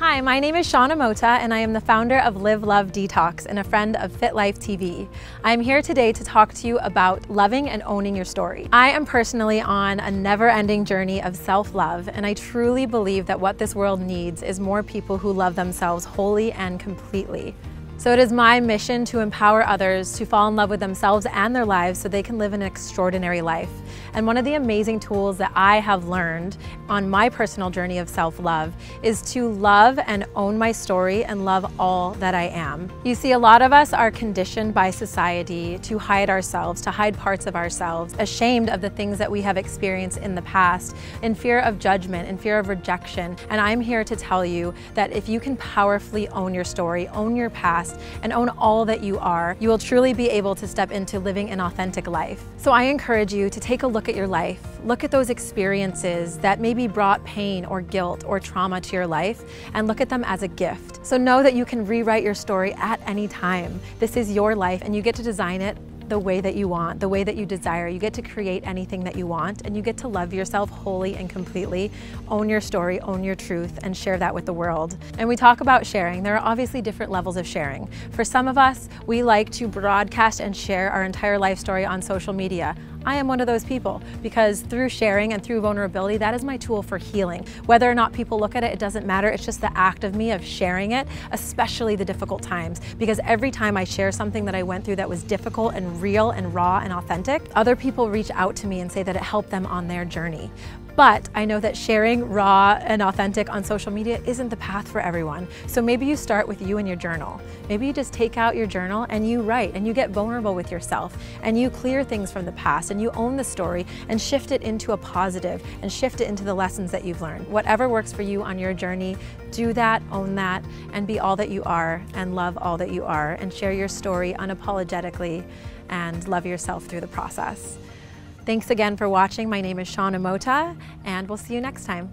Hi, my name is Shanna Mota and I am the founder of Live Love Detox and a friend of FitLifeTV. I'm here today to talk to you about loving and owning your story. I am personally on a never-ending journey of self-love, and I truly believe that what this world needs is more people who love themselves wholly and completely. So it is my mission to empower others to fall in love with themselves and their lives so they can live an extraordinary life. And one of the amazing tools that I have learned on my personal journey of self-love is to love and own my story and love all that I am. You see, a lot of us are conditioned by society to hide ourselves, to hide parts of ourselves, ashamed of the things that we have experienced in the past, in fear of judgment, in fear of rejection. And I'm here to tell you that if you can powerfully own your story, own your past, and own all that you are, you will truly be able to step into living an authentic life. So I encourage you to take a look at your life, look at those experiences that maybe brought pain or guilt or trauma to your life, and look at them as a gift. So know that you can rewrite your story at any time. This is your life and you get to design it the way that you want, the way that you desire. You get to create anything that you want, and you get to love yourself wholly and completely, own your story, own your truth, and share that with the world. And we talk about sharing. There are obviously different levels of sharing. For some of us, we like to broadcast and share our entire life story on social media. I am one of those people because through sharing and through vulnerability, that is my tool for healing. Whether or not people look at it, it doesn't matter. It's just the act of me of sharing it, especially the difficult times. Because every time I share something that I went through that was difficult and real and raw and authentic, other people reach out to me and say that it helped them on their journey. But I know that sharing raw and authentic on social media isn't the path for everyone. So maybe you start with you and your journal. Maybe you just take out your journal and you write and you get vulnerable with yourself and you clear things from the past and you own the story and shift it into a positive and shift it into the lessons that you've learned. Whatever works for you on your journey, do that, own that, and be all that you are and love all that you are and share your story unapologetically and love yourself through the process. Thanks again for watching. My name is Shanna Mota, and we'll see you next time.